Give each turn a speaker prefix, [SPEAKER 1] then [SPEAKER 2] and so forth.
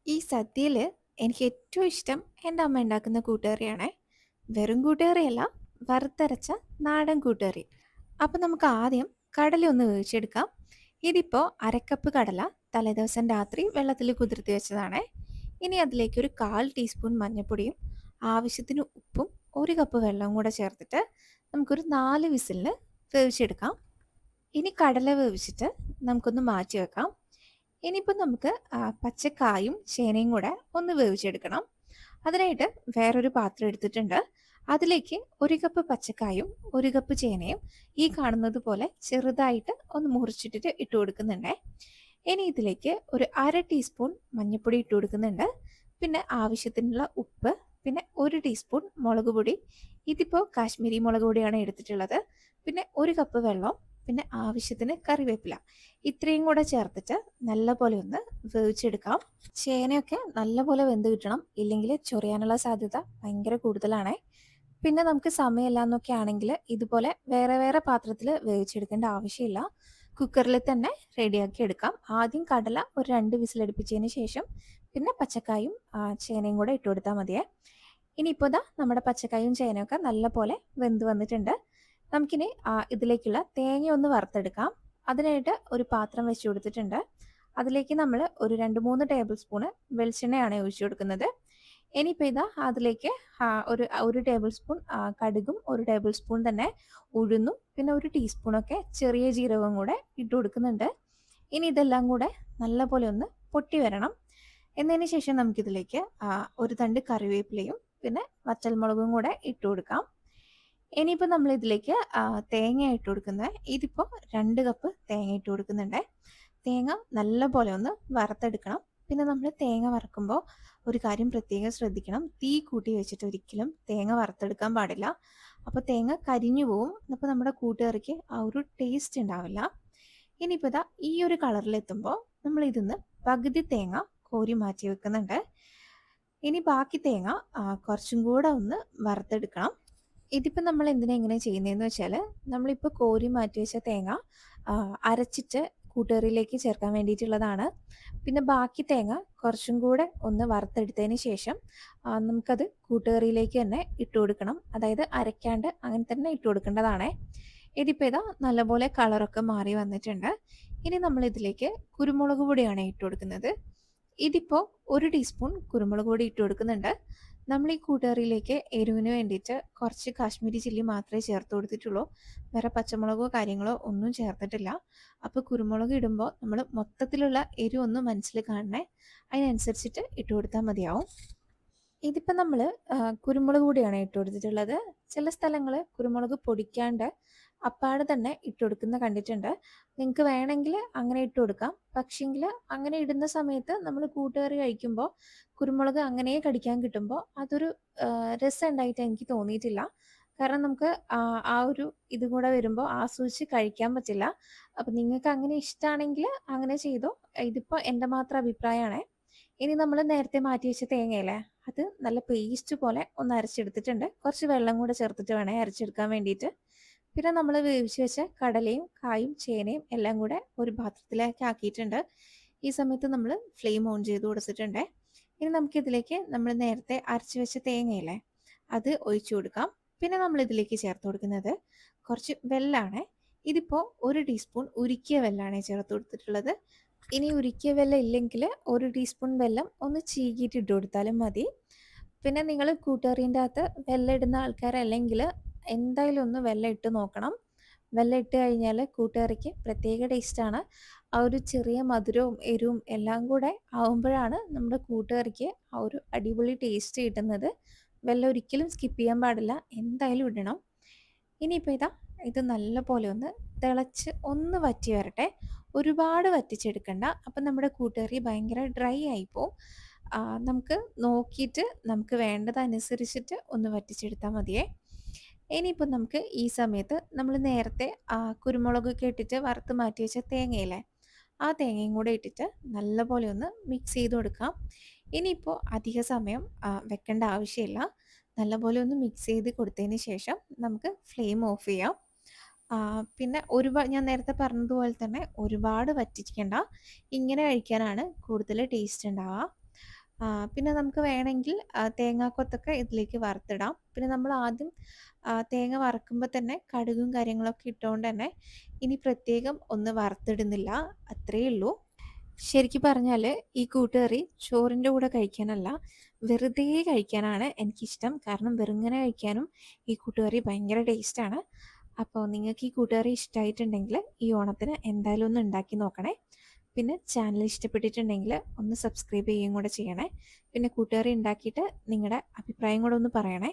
[SPEAKER 1] ഈ സദ്യയില് എനിക്ക് ഏറ്റവും ഇഷ്ടം എൻ്റെ അമ്മ ഉണ്ടാക്കുന്ന കൂട്ടുകറിയാണേ. വെറും കൂട്ടുകറിയല്ല, വറുത്തരച്ച നാടൻ കൂട്ടുകറി. അപ്പം നമുക്ക് ആദ്യം കടല ഒന്ന് വേവിച്ചെടുക്കാം. ഇതിപ്പോൾ അരക്കപ്പ് കടല തലേദിവസം രാത്രി വെള്ളത്തിൽ കുതിർത്തി വെച്ചതാണേ. ഇനി അതിലേക്ക് ഒരു 1/4 ടീസ്പൂൺ മഞ്ഞൾപ്പൊടിയും ആവശ്യത്തിന് ഉപ്പും 1 കപ്പ് വെള്ളവും കൂടെ ചേർത്തിട്ട് നമുക്കൊരു 4 വിസിലിന് വേവിച്ചെടുക്കാം. ഇനി കടല വേവിച്ചിട്ട് നമുക്കൊന്ന് മാറ്റി വെക്കാം. ഇനിയിപ്പോൾ നമുക്ക് പച്ചക്കായും ചേനയും കൂടെ ഒന്ന് വേവിച്ചെടുക്കണം. അതിനായിട്ട് വേറൊരു പാത്രം എടുത്തിട്ടുണ്ട്. അതിലേക്ക് 1 കപ്പ് പച്ചക്കായും 1 കപ്പ് ചേനയും ഈ കാണുന്നത് പോലെ ചെറുതായിട്ട് ഒന്ന് മുറിച്ചിട്ടിട്ട് ഇട്ട് കൊടുക്കുന്നുണ്ടേ. ഇനി ഇതിലേക്ക് ഒരു 1/2 ടീസ്പൂൺ മഞ്ഞൾപ്പൊടി ഇട്ട് കൊടുക്കുന്നുണ്ട്. പിന്നെ ആവശ്യത്തിനുള്ള ഉപ്പ്, പിന്നെ 1 ടീസ്പൂൺ മുളക് പൊടി. ഇതിപ്പോൾ കാശ്മീരി മുളക് പൊടിയാണ് എടുത്തിട്ടുള്ളത്. പിന്നെ 1 കപ്പ് വെള്ളം, പിന്നെ ആവശ്യത്തിന് കറിവേപ്പില. ഇത്രയും കൂടെ ചേർത്തിട്ട് നല്ലപോലെ ഒന്ന് വേവിച്ചെടുക്കാം. ചേനയൊക്കെ നല്ലപോലെ വെന്ത് കിട്ടണം, ഇല്ലെങ്കിൽ ചൊറിയാനുള്ള സാധ്യത ഭയങ്കര കൂടുതലാണേ. പിന്നെ നമുക്ക് സമയമില്ല എന്നൊക്കെ ആണെങ്കിൽ ഇതുപോലെ വേറെ വേറെ പാത്രത്തിൽ വേവിച്ചെടുക്കേണ്ട ആവശ്യമില്ല. കുക്കറിൽ തന്നെ റെഡിയാക്കി എടുക്കാം. ആദ്യം കടല ഒരു 2 വിസിലടുപ്പിച്ചതിന് ശേഷം പിന്നെ പച്ചക്കായും ചേനയും കൂടെ ഇട്ട് കൊടുത്താൽ മതിയേ. ഇനിയിപ്പോൾ ദാ നമ്മുടെ പച്ചക്കായും ചേനയൊക്കെ നല്ലപോലെ വെന്ത് വന്നിട്ടുണ്ട്. നമുക്കിനി ഇതിലേക്കുള്ള തേങ്ങ ഒന്ന് വറുത്തെടുക്കാം. അതിനായിട്ട് ഒരു പാത്രം വെച്ച് കൊടുത്തിട്ടുണ്ട്. അതിലേക്ക് നമ്മൾ ഒരു 2-3 ടേബിൾ സ്പൂണ് വെളിച്ചെണ്ണയാണ് ഒഴിച്ചു കൊടുക്കുന്നത്. ഇനിയിപ്പോൾ ഇതാ അതിലേക്ക് ഒരു ടേബിൾ സ്പൂൺ കടുകും 1 ടേബിൾ സ്പൂൺ തന്നെ ഉഴുന്നും പിന്നെ 1 ടീസ്പൂണൊക്കെ ചെറിയ ജീരകവും കൂടെ ഇട്ട് കൊടുക്കുന്നുണ്ട്. ഇനി ഇതെല്ലാം കൂടെ നല്ലപോലെ ഒന്ന് പൊട്ടി വരണം. എന്നതിന് ശേഷം നമുക്കിതിലേക്ക് ഒരു തണ്ട് കറിവേപ്പിലയും പിന്നെ വറ്റൽമുളകും കൂടെ ഇട്ട് കൊടുക്കാം. ഇനിയിപ്പോൾ നമ്മൾ ഇതിലേക്ക് തേങ്ങ ഇട്ട് കൊടുക്കുന്നത്. ഇതിപ്പോൾ 2 കപ്പ് തേങ്ങ ഇട്ട് കൊടുക്കുന്നുണ്ട്. തേങ്ങ നല്ലപോലെ ഒന്ന് വറുത്തെടുക്കണം. പിന്നെ നമ്മൾ തേങ്ങ വറുക്കുമ്പോൾ ഒരു കാര്യം പ്രത്യേകം ശ്രദ്ധിക്കണം. തീ കൂട്ടി വെച്ചിട്ട് ഒരിക്കലും തേങ്ങ വറുത്തെടുക്കാൻ പാടില്ല. അപ്പോൾ തേങ്ങ കരിഞ്ഞു പോവും. അപ്പോൾ നമ്മുടെ കൂട്ടുകറിക്ക് ആ ഒരു ടേസ്റ്റ് ഉണ്ടാവില്ല. ഇനിയിപ്പോൾ ഇതാ ഈ ഒരു കളറിലെത്തുമ്പോൾ നമ്മൾ ഇതിന്ന് പകുതി തേങ്ങ കോരി മാറ്റി വെക്കുന്നുണ്ട്. ഇനി ബാക്കി തേങ്ങ കുറച്ചും കൂടെ ഒന്ന് വറുത്തെടുക്കണം. ഇതിപ്പോൾ നമ്മൾ എന്തിനാ ഇങ്ങനെ ചെയ്യുന്നതെന്ന് വെച്ചാൽ, നമ്മളിപ്പോൾ കോരി മാറ്റി വെച്ച തേങ്ങ അരച്ചിട്ട് കൂട്ടുകറിയിലേക്ക് ചേർക്കാൻ വേണ്ടിയിട്ടുള്ളതാണ്. പിന്നെ ബാക്കി തേങ്ങ കുറച്ചും കൂടെ ഒന്ന് വറുത്തെടുത്തതിന് ശേഷം നമുക്കത് കൂട്ടുകറിയിലേക്ക് തന്നെ ഇട്ട് കൊടുക്കണം. അതായത് അരയ്ക്കാണ്ട് അങ്ങനെ തന്നെ ഇട്ട് കൊടുക്കേണ്ടതാണേ. ഇതിപ്പോൾ ഇതാ നല്ലപോലെ കളറൊക്കെ മാറി വന്നിട്ടുണ്ട്. ഇനി നമ്മൾ ഇതിലേക്ക് കുരുമുളക് പൊടിയാണ് ഇട്ട് കൊടുക്കുന്നത്. ഇതിപ്പോൾ 1 ടീസ്പൂൺ കുരുമുളക് പൊടി ഇട്ട് കൊടുക്കുന്നുണ്ട്. നമ്മൾ ഈ കൂട്ടുകറിയിലേക്ക് എരിവിന് വേണ്ടിയിട്ട് കുറച്ച് കാശ്മീരി ചില്ലി മാത്രമേ ചേർത്ത് കൊടുത്തിട്ടുള്ളൂ. വേറെ പച്ചമുളകോ കാര്യങ്ങളോ ഒന്നും ചേർത്തിട്ടില്ല. അപ്പോൾ കുരുമുളക് ഇടുമ്പോൾ നമ്മൾ മൊത്തത്തിലുള്ള എരിവ് ഒന്ന് മനസ്സിൽ കാണണേ. അതിനനുസരിച്ചിട്ട് ഇട്ട് കൊടുത്താൽ മതിയാവും. ഇതിപ്പോൾ നമ്മൾ കുരുമുളക് പൊടിയാണ് ഇട്ട് കൊടുത്തിട്ടുള്ളത്. ചില സ്ഥലങ്ങൾ കുരുമുളക് പൊടിക്കാണ്ട് അപ്പാടെ തന്നെ ഇട്ട് കൊടുക്കുന്ന കണ്ടിട്ടുണ്ട്. നിങ്ങൾക്ക് വേണമെങ്കിൽ അങ്ങനെ ഇട്ട് കൊടുക്കാം. പക്ഷെങ്കിൽ അങ്ങനെ ഇടുന്ന സമയത്ത് നമ്മൾ കൂട്ടുകറി കഴിക്കുമ്പോൾ കുരുമുളക് അങ്ങനെ കടിക്കാൻ കിട്ടുമ്പോൾ അതൊരു രസം ഉണ്ടായിട്ട് എനിക്ക് തോന്നിയിട്ടില്ല. കാരണം നമുക്ക് ആ ഒരു ഇതും കൂടെ വരുമ്പോൾ ആസ്വദിച്ച് കഴിക്കാൻ പറ്റില്ല. അപ്പം നിങ്ങൾക്ക് അങ്ങനെ ഇഷ്ടമാണെങ്കിൽ അങ്ങനെ ചെയ്തോ. ഇതിപ്പോൾ എൻ്റെ മാത്രം അഭിപ്രായമാണേ. ഇനി നമ്മൾ നേരത്തെ മാറ്റി വെച്ച തേങ്ങയില്ലേ, അത് നല്ല പേസ്റ്റ് പോലെ ഒന്ന് അരച്ചെടുത്തിട്ടുണ്ട്. കുറച്ച് വെള്ളം കൂടെ ചേർത്തിട്ട് വേണേ അരച്ചെടുക്കാൻ വേണ്ടിയിട്ട്. പിന്നെ നമ്മൾ വേവിച്ച് വെച്ച കടലയും കായും ചേനയും എല്ലാം കൂടെ ഒരു പാത്രത്തിലേക്ക് ആക്കിയിട്ടുണ്ട്. ഈ സമയത്ത് നമ്മൾ ഫ്ലെയിം ഓൺ ചെയ്ത് കൊടുത്തിട്ടുണ്ട്. ഇനി നമുക്കിതിലേക്ക് നമ്മൾ നേരത്തെ അരച്ച് വെച്ച തേങ്ങയില്ലേ, അത് ഒഴിച്ചു കൊടുക്കാം. പിന്നെ നമ്മൾ ഇതിലേക്ക് ചേർത്ത് കൊടുക്കുന്നത് കുറച്ച് വെല്ലമാണ്. ഇതിപ്പോൾ 1 ടീസ്പൂൺ ഉരുക്കിയ വെല്ലമാണ് ചേർത്ത് കൊടുത്തിട്ടുള്ളത്. ഇനി ഉരുക്കിയ വെല്ലം ഇല്ലെങ്കിൽ 1 ടീസ്പൂൺ വെല്ലം ഒന്ന് ചീകിയിട്ട് ഇട്ട് കൊടുത്താലും മതി. പിന്നെ നിങ്ങൾ കൂട്ടുകറീൻ്റെ അകത്ത് വെല്ലം ഇടുന്ന ആൾക്കാരല്ലെങ്കിൽ എന്തായാലും ഒന്ന് വെല്ലം ഇട്ട് നോക്കണം. വെല്ലം ഇട്ട് കഴിഞ്ഞാൽ കൂട്ടുകറിക്ക് പ്രത്യേക ടേസ്റ്റാണ്. ആ ഒരു ചെറിയ മധുരവും എരിവും എല്ലാം കൂടെ ആവുമ്പോഴാണ് നമ്മുടെ കൂട്ടുകറിക്ക് ആ ഒരു അടിപൊളി ടേസ്റ്റ് കിട്ടുന്നത്. വെല്ലം ഒരിക്കലും സ്കിപ്പ് ചെയ്യാൻ പാടില്ല, എന്തായാലും ഇടണം. ഇനിയിപ്പോൾ ഇതാ ഇത് നല്ലപോലെ ഒന്ന് തിളച്ച് ഒന്ന് വറ്റി വരട്ടെ. ഒരുപാട് വറ്റിച്ചെടുക്കണ്ട. അപ്പം നമ്മുടെ കൂട്ടുകറി ഭയങ്കര ഡ്രൈ ആയിപ്പോവും. നമുക്ക് നോക്കിയിട്ട് നമുക്ക് വേണ്ടതനുസരിച്ചിട്ട് ഒന്ന് വറ്റിച്ചെടുത്താൽ മതിയേ. ഇനിയിപ്പോൾ നമുക്ക് ഈ സമയത്ത് നമ്മൾ നേരത്തെ കുരുമുളകൊക്കെ ഇട്ടിട്ട് വറുത്ത് മാറ്റി വെച്ച തേങ്ങയില്ലേ, ആ തേങ്ങയും കൂടെ ഇട്ടിട്ട് നല്ലപോലെ ഒന്ന് മിക്സ് ചെയ്ത് കൊടുക്കാം. ഇനിയിപ്പോൾ അധിക സമയം വെക്കേണ്ട ആവശ്യമില്ല. നല്ലപോലെ ഒന്ന് മിക്സ് ചെയ്ത് കൊടുത്തതിന് ശേഷം നമുക്ക് ഫ്ലെയിം ഓഫ് ചെയ്യാം. പിന്നെ ഞാൻ നേരത്തെ പറഞ്ഞതുപോലെ തന്നെ ഒരുപാട് വറ്റിക്കണ്ട. ഇങ്ങനെ കഴിക്കാനാണ് കൂടുതൽ ടേസ്റ്റ് ഉണ്ടാവുക. പിന്നെ നമുക്ക് വേണമെങ്കിൽ തേങ്ങാക്കൊത്തൊക്കെ ഇതിലേക്ക് വറുത്തിടാം. പിന്നെ നമ്മൾ ആദ്യം തേങ്ങ വറക്കുമ്പോൾ തന്നെ കടുകും കാര്യങ്ങളൊക്കെ ഇട്ടുകൊണ്ട് തന്നെ ഇനി പ്രത്യേകം ഒന്ന് വറുത്തിടുന്നില്ല. അത്രയേ ഉള്ളൂ. ശരിക്കും പറഞ്ഞാൽ ഈ കൂട്ടുകറി ചോറിൻ്റെ കൂടെ കഴിക്കാനല്ല, വെറുതെ കഴിക്കാനാണ് എനിക്കിഷ്ടം. കാരണം വെറുങ്ങനെ കഴിക്കാനും ഈ കൂട്ടുകറി ഭയങ്കര ടേസ്റ്റാണ്. അപ്പോൾ നിങ്ങൾക്ക് ഈ കൂട്ടുകറി ഇഷ്ടമായിട്ടുണ്ടെങ്കിൽ ഈ ഓണത്തിന് എന്തായാലും ഒന്ന് ഉണ്ടാക്കി നോക്കണേ. പിന്നെ ചാനൽ ഇഷ്ടപ്പെട്ടിട്ടുണ്ടെങ്കിൽ ഒന്ന് സബ്സ്ക്രൈബ് ചെയ്യുകയും കൂടെ ചെയ്യണേ. പിന്നെ കൂട്ടുകറി ഉണ്ടാക്കിയിട്ട് നിങ്ങളുടെ അഭിപ്രായം കൂടെ ഒന്ന് പറയണേ.